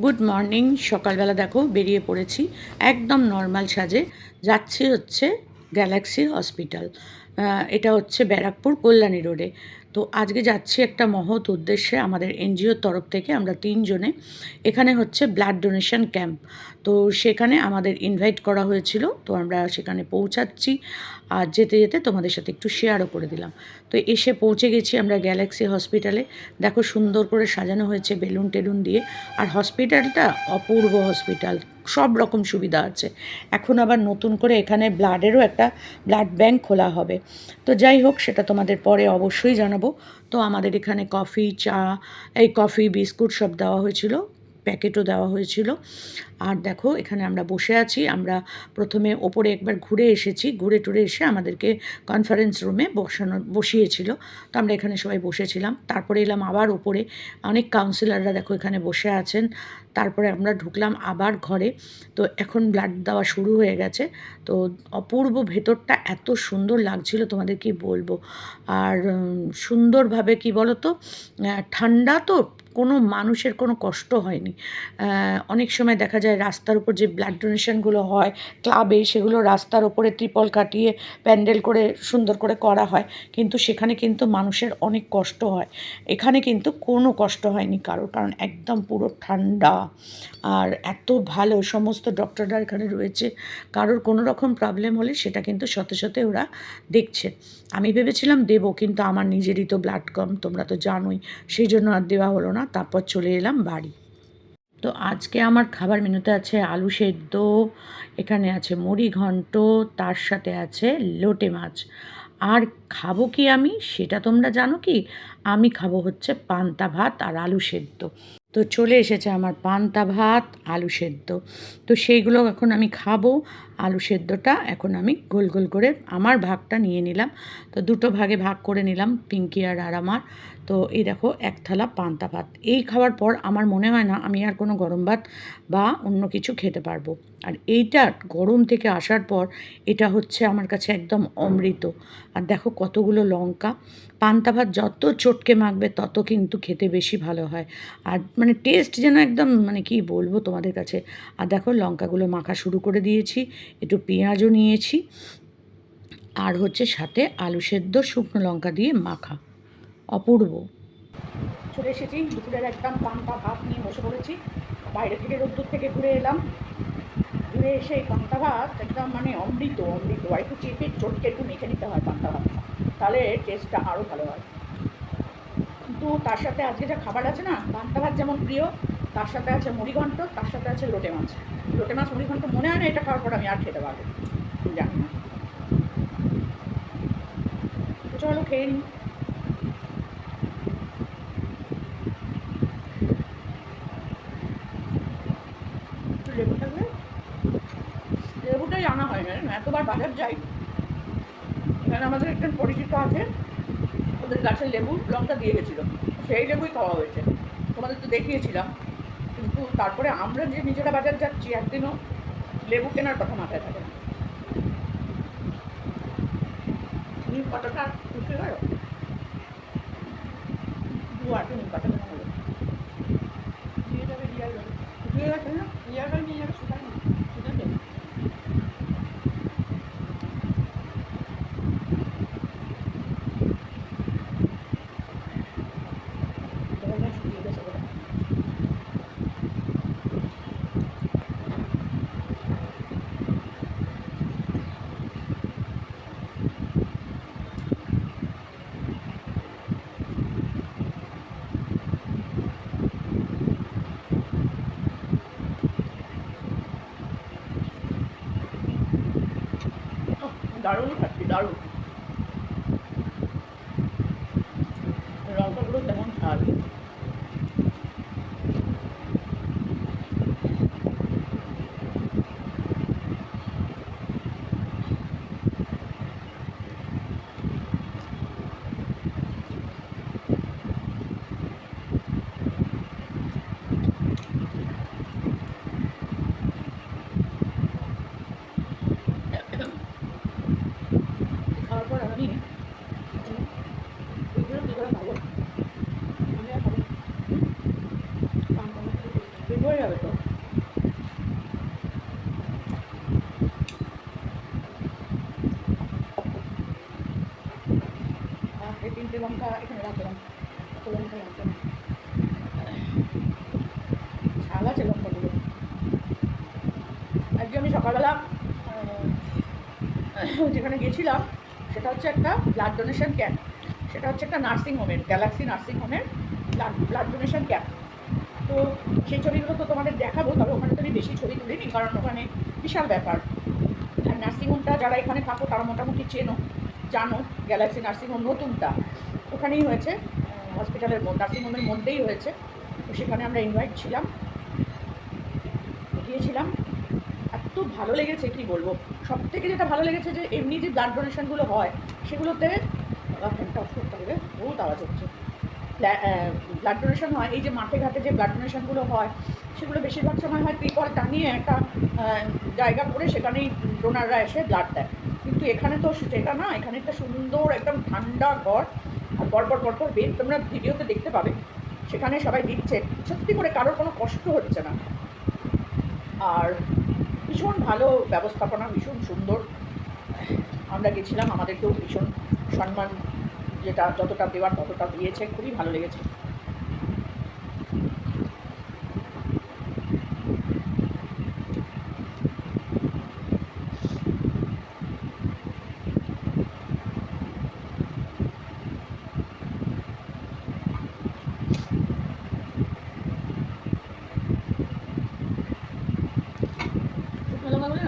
Good morning. সকালবেলা দেখো বেরিয়ে পড়েছি একদম নর্মাল সাজে। যাচ্ছি হচ্ছে গ্যালাক্সি হসপিটাল। এটা হচ্ছে ব্যারাকপুর কল্যাণী রোডে। তো আজকে যাচ্ছি একটা মহৎ উদ্দেশ্যে। আমাদের এনজিওর তরফ থেকে আমরা 3 জনে এখানে হচ্ছে ব্লাড ডোনেশন ক্যাম্প। তো সেখানে আমাদের ইনভাইট করা হয়েছিল, তো আমরা সেখানে পৌঁছাচ্ছি। আর যেতে যেতে তোমাদের সাথে একটু শেয়ারও করে দিলাম। তো এসে পৌঁছে গেছি আমরা গ্যালাক্সি হসপিটালে। দেখো সুন্দর করে সাজানো হয়েছে বেলুন টেলুন দিয়ে। আর হসপিটালটা অপূর্ব হসপিটাল, সব রকম সুবিধা আছে। এখন আবার নতুন করে এখানে ব্লাডেরও একটা ব্লাড ব্যাংক খোলা হবে। তো যাই হোক, সেটা তোমাদের পরে অবশ্যই জানাবো। তো আমাদের এখানে কফি, চা, এই কফি বিস্কুট সব দেওয়া হয়েছিল, প্যাকেটও দেওয়া হয়েছিল। আর দেখো এখানে আমরা বসে আছি। আমরা প্রথমে ওপরে একবার ঘুরে এসেছি, ঘুরে টুরে এসে আমাদেরকে কনফারেন্স রুমে বসিয়েছিল। তো আমরা এখানে সবাই বসেছিলাম। তারপরে এলাম আবার ওপরে, অনেক কাউন্সিলররা দেখো এখানে বসে আছেন। তারপরে আমরা ঢুকলাম আবার ঘরে। তো এখন ব্লাড দেওয়া শুরু হয়ে গেছে। তো অপূর্ব, ভেতরটা এত সুন্দর লাগছিল তোমাদের কি বলবো। আর সুন্দরভাবে কি বলো তো, ঠান্ডা তো, কোনো মানুষের কোনো কষ্ট হয়নি। অনেক সময় দেখা যায় রাস্তার উপর যে ব্লাড ডোনেশনগুলো হয় ক্লাবে, সেগুলো রাস্তার ওপরে ত্রিপল কাটিয়ে প্যান্ডেল করে সুন্দর করে করা হয়, কিন্তু সেখানে কিন্তু মানুষের অনেক কষ্ট হয়। এখানে কিন্তু কোনো কষ্ট হয়নি কারোর, কারণ একদম পুরো ঠান্ডা। আর এত ভালো, সমস্ত ডক্টররা এখানে রয়েছে। কারোর কোনো রকম প্রবলেম হলে সেটা কিন্তু সাথে সাথে ওরা দেখছে। আমি ভেবেছিলাম দেবো, কিন্তু আমার নিজেরই তো ব্লাড কম, তোমরা তো জানোই। সেই জন্য আর দেওয়া হলো না। তারপর চলে এলাম বাড়ি। তো আজকে আমার খাবার মেনুতে আছে আলু সেদ্ধ, এখানে আছে মুড়ি ঘন্ট, তার সাথে আছে লোটে মাছ। আর খাবো কি আমি, সেটা তোমরা জানো কি? আমি খাবো হচ্ছে পান্তা ভাত আর আলু সেদ্ধ। তো চলে এসেছে আমার পান্তা ভাত, আলু সেদ্ধ। তো সেইগুলো এখন আমি খাবো। আলু সেদ্ধটা এখন আমি গোল গোল করে আমার ভাগটা নিয়ে নিলাম। তো দুটো ভাগে ভাগ করে নিলাম, পিঙ্কি আর আমার। তো এই দেখো এক থালা পান্তা ভাত। এই খাওয়ার পর আমার মনে হয় না আমি আর কোনো গরম ভাত বা অন্য কিছু খেতে পারবো। আর এইটা গরম থেকে আসার পর এটা হচ্ছে আমার কাছে একদম অমৃত। আর দেখো কতগুলো লঙ্কা। পান্তা ভাত যত চটকে মাখবে তত কিন্তু খেতে বেশি ভালো হয়। আর মানে টেস্ট যেন একদম, মানে কি বলবো তোমাদের কাছে। আর দেখো লঙ্কাগুলো মাখা শুরু করে দিয়েছি, একটু পেঁয়াজও নিয়েছি। আর হচ্ছে সাথে আলু সেদ্ধ শুকনো লঙ্কা দিয়ে মাখা, অপূর্ব। চলে এসেছি, দুপুরের একদম পান্তা ভাত নিয়ে বসে পড়েছি। বাইরে থেকে রোদ্দুর থেকে ঘুরে এলাম। ঘুরে এসে এই পান্তা ভাত একদম মানে অমৃত অমৃত। আর একটু চেপে চটকে একটু মেখে নিতে হয় পান্তা ভাত, তাহলে টেস্টটা আরও ভালো হয়। কিন্তু তার সাথে আজকে যা খাবার আছে না, পান্তা ভাত যেমন প্রিয়, তার সাথে আছে মুড়িঘণ্ট, তার সাথে আছে লোটে মাছ। লোটে মাছ মুড়িঘণ্ট মনে হয় না এটা খাওয়ার পর আমি আর খেতে পারবো, জানি না। তো চলো খেয়ে নিই। একটু লেবু থাকলে, লেবুটাই আনা হয় না, এতবার বাজার যাই। এখানে আমাদের একজন পরিচিত আছে, ওদের গাছের লেবু লঙ্কা দিয়ে গেছিলো, সেই লেবুই খাওয়া হয়েছে। তোমাদের তো দেখিয়েছিলাম। কিন্তু তারপরে আমরা যে নিজেরা বাজার যাচ্ছি, একদিনও লেবু কেনার কথা মাথায় থাকে না। নিম পাতাটা খুশি হয়, দু আটে নিম পাতা কেনা হলো। দিয়ে যাবে রিয়াল, দিয়ে গেছে না, রিয়াল নিয়ে যাবে, সেটাই না, ঠিক আছে। দিয়ে গেছে ওটা। দারুণ খাচ্ছি, দারুণ। লঙ্কাগুলো তেমন ঝাল। হয়ে যাবে তো। এই 3টে লঙ্কা এখানে রাখলাম, লঙ্কা রাখলাম, ঝাল আছে লঙ্কাগুলো। আজকে আমি সকালবেলা যেখানে গেছিলাম সেটা হচ্ছে একটা ব্লাড ডোনেশন ক্যাম্প। সেটা হচ্ছে একটা নার্সিংহোমের, গ্যালাক্সি নার্সিংহোমের ব্লাড ডোনেশন ক্যাম্প। তো সেই ছবিগুলো তো তোমাদের দেখাবো, তবে ওখানে তো আমি বেশি ছবি তুলিনি, কারণ ওখানে বিশাল ব্যাপার। আর নার্সিংহোমটা যারা এখানে থাকো তারা মোটামুটি জানো, গ্যালাক্সি নার্সিংহোম নতুনটা ওখানেই হয়েছে, হসপিটালের নার্সিংহোমের মধ্যেই হয়েছে। তো সেখানে আমরা ইনভাইট ছিলাম, গিয়েছিলাম। এত ভালো লেগেছে কি বলবো। সব থেকে যেটা ভালো লেগেছে যে এমনি যে ব্লাড ডোনেশনগুলো হয় সেগুলোতে ফ্যানটা অফ করতে হবে, বহুত আওয়াজ হচ্ছে। ব্লাড ডোনেশন হয়, এই যে মাঠে ঘাটে যে ব্লাড ডোনেশনগুলো হয় সেগুলো বেশিরভাগ সময় হয় ত্রিপল টানিয়ে একটা জায়গা করে সেখানেই ডোনাররা এসে ব্লাড দেয়। কিন্তু এখানে তো সেটা না, এখানে একটা সুন্দর একদম ঠান্ডা ঘর, আর পরপর বেড, তোমরা ভিডিওতে দেখতে পাবে। সেখানে সবাই দিচ্ছে, সত্যি করে কারোর কোনো কষ্ট হচ্ছে না। আর ভীষণ ভালো ব্যবস্থাপনা, ভীষণ সুন্দর। আমরা গেছিলাম, আমাদেরকেও ভীষণ সম্মান, যেটা যতটা দেওয়ার ততটা দিয়েছে, খুবই ভালো লেগেছে।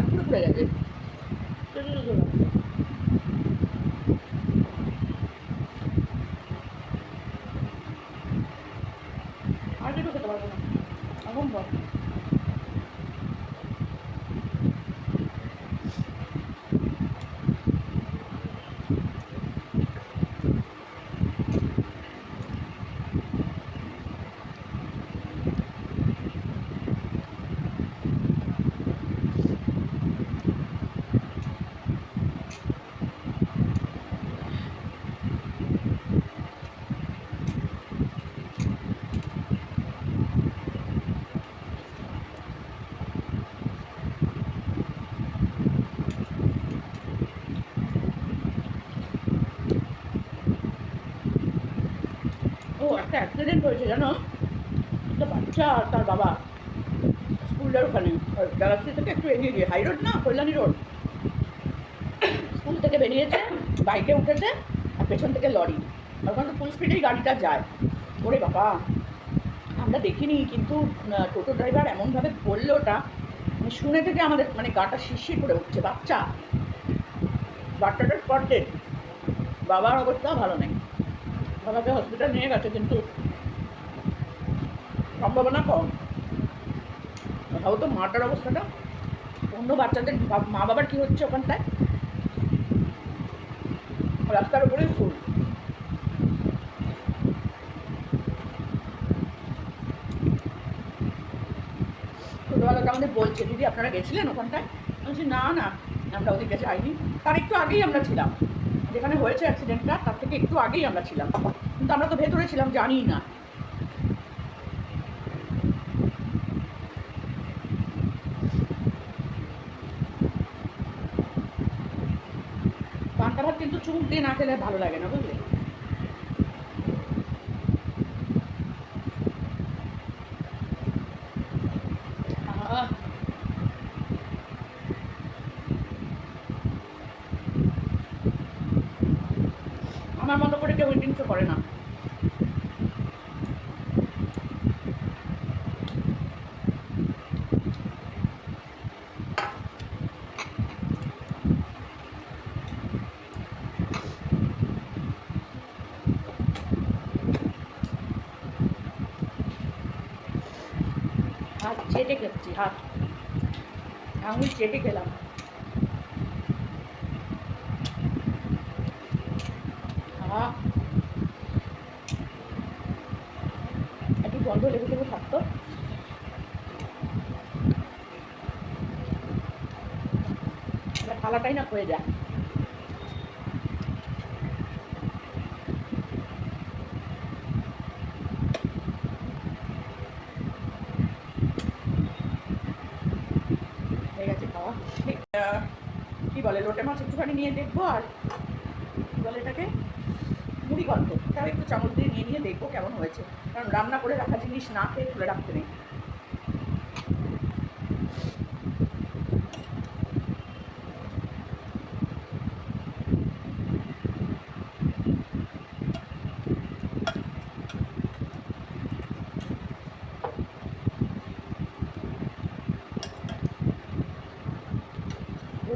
পুরো পুড়ে গেছে। আর কিছু খেতে পারবো না এখন বল। ও একটা অ্যাক্সিডেন্ট হয়েছে জানো, একটা বাচ্চা আর তার বাবা স্কুলের ওখানে, গ্যালাক্সি থেকে একটু এগিয়ে গিয়ে, হাই রোড না, কল্যাণী রোড, স্কুল থেকে বেরিয়েছে, বাইকে উঠেছে, আর পেছন থেকে লরি, ওখানে তো ফুল স্পিডেই গাড়িটা যায়। ওরে বাবা, আমরা দেখিনি, কিন্তু টোটো ড্রাইভার এমনভাবে বললো ওটা, মানে শুনে থেকে আমাদের মানে গাটা শিরশির করে উঠছে। বাচ্চাটার স্পট ডেড, বাবার অবস্থা ভালো নেই, বাবাকে হসপিটাল নিয়ে গেছে, কিন্তু সম্ভাবনা কম। ভাবো তো মাটার অবস্থাটা, অন্য বাচ্চাদের মা বাবার কী হচ্ছে ওখানটায়, রাস্তার উপরে স্কুল। ছোটোবেলাটা আমাদের বলছে, দিদি আপনারা গেছিলেন ওখানটায়? বলছি না না, আমরা ওদিকে যাইনি, তার একটু আগেই আমরা ছিলাম, যেখানে হয়েছে অ্যাক্সিডেন্টটা তার থেকে একটু আগেই আমরা ছিলাম, কিন্তু আমরা তো ভেতরে ছিলাম, জানি না। পান্তা ভাত কিন্তু চুমুক দিয়ে না খেলে ভালো লাগে না, বুঝলে। আমার মতো করে কেউ ইন্টিংসও করে না। হাত চেটে খেচ্ছি, হাত আঙুল চেটে খেলাম। একটু গন্ধ লেগে লেগে থাকতো, থালাটাই না হয়ে যায়। বলে লোটে মাছ একটুখানি নিয়ে দেখবো, আর কী বলে এটাকে মুড়ি ঘন্ট, তাও একটু চামচ দিয়ে নিয়ে দেখবো কেমন হয়েছে, কারণ রান্না করে রাখা জিনিস না খেয়ে তুলে রাখতে নেই।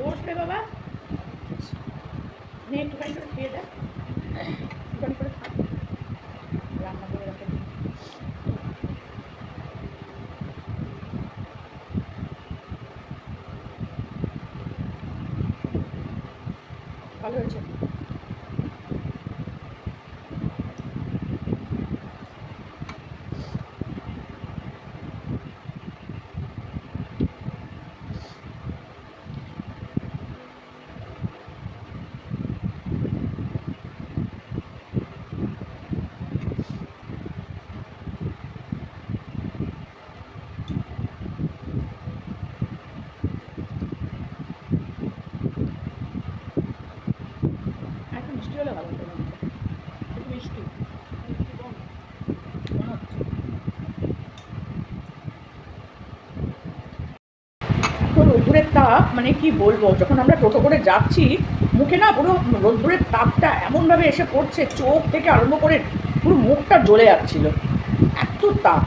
বসবে বাবা, নিয়ে একটুখানি করে খেয়ে দেয়, একটুখানি করে খা, রান্না করে রাখে। ভালো হয়েছে। একটু মিষ্টি হলে ভালো হতো, একটু মিষ্টি তো রোদ্দুরের তাপ মানে কি বলবো, যখন আমরা টোটো করে যাচ্ছি মুখে না পুরো রোদ্দুরের তাপটা এমনভাবে এসে পড়ছে, চোখ থেকে আরম্ভ করে পুরো মুখটা জ্বলে যাচ্ছিল, এত তাপ।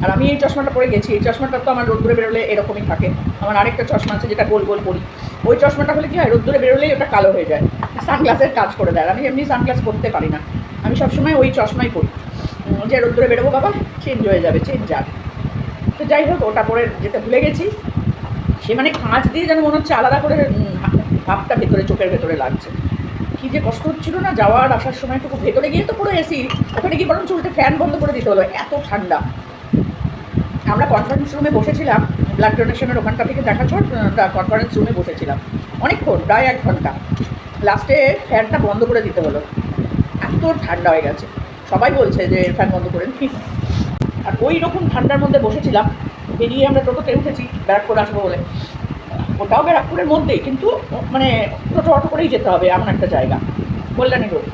আর আমি এই চশমাটা পরে গেছি, এই চশমাটা তো আমার রোদ্দুরে বেরোলে এরকমই থাকে। আমার আরেকটা চশমা আছে যেটা গোল গোল পরি, ওই চশমাটা হলে কি হয়, রোদ্দুরে বেরোলেই ওটা কালো হয়ে যায়, সানগ্লাসের কাজ করে দেয়। আমি এমনি সানগ্লাস করতে পারি না, আমি সবসময় ওই চশমাই পরি, যে রোদ্দুরে বেরোবো বাবা চেঞ্জ হয়ে যাবে, চেঞ্জ যাক। তো যাই হোক, ওটা পরে যেতে ভুলে গেছি, সে মানে কাঁচ দিয়ে যেন মনে হচ্ছে আলাদা করে ভাবটা ভেতরে, চোখের ভেতরে লাগছে, কী যে কষ্ট হচ্ছিল না। যাওয়ার আসার সময়টুকু ভেতরে গিয়ে তো পুরো এসি, ওখানে গিয়ে বরং চুলটা ফ্যান বন্ধ করে দিতে হলো, এত ঠান্ডা। আমরা কনফারেন্স রুমে বসেছিলাম, ব্লাড ডোনেশনের ওখানটা থেকে দেখার পর কনফারেন্স রুমে বসেছিলাম অনেকক্ষণ, প্রায় 1 ঘন্টা। লাস্টে ফ্যানটা বন্ধ করে দিতে হলো, এত ঠান্ডা হয়ে গেছে। সবাই বলছে যে ফ্যান বন্ধ করে দিই। আর ওই রকম ঠান্ডার মধ্যে বসেছিলাম, বেরিয়ে আমরা টোটোতে উঠেছি ব্যারাকপুর আসবো বলে, ওটাও ব্যারাকপুরের মধ্যেই, কিন্তু মানে টোটো অটো করেই যেতে হবে এমন একটা জায়গা, কল্যাণী রোড।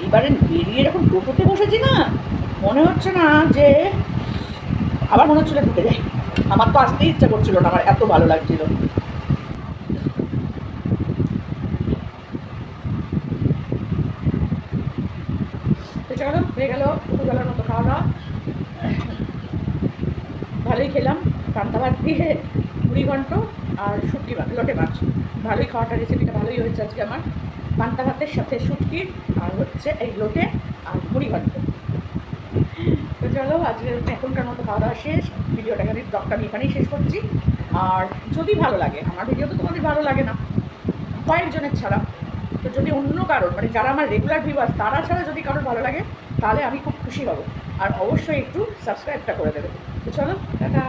এইবারে বেরিয়ে যখন টোটোতে বসেছি না, মনে হচ্ছে না যে আবার মনে হচ্ছিল ঢুকে যাই, আমার তো আসতেই ইচ্ছা করছিল না, আমার এত ভালো লাগছিল। তো চলো, হয়ে গেল দুপুরবেলার মতো খাওয়া দাওয়া, ভালোই খেলাম। পান্তা ভাত দিয়ে মুড়ি ঘন্ট আর শুটকি লোটে মাছ, ভালোই খাওয়াটা, রেসিপিটা ভালোই হয়েছে আজকে আমার। পান্তা ভাতের সাথে শুটকি আর হচ্ছে এই লোটে আর মুড়ি ঘন্ট। তো চলো, আজকে এখনকার মতো খাওয়া দাওয়া শেষ, ভিডিওটা এখানে, ব্লগটা আমি এখানেই শেষ করছি। আর যদি ভালো লাগে, আমার ভিডিও তো তোমাদের ভালো লাগে না, কয়েকজনের ছাড়া, তো যদি অন্য কারোর মানে যারা আমার রেগুলার ভিউয়ার্স তারা ছাড়া যদি কারোর ভালো লাগে, তাহলে আমি খুব খুশি হব। আর অবশ্যই একটু সাবস্ক্রাইবটা করে দেবে। তো চলো, টাটা।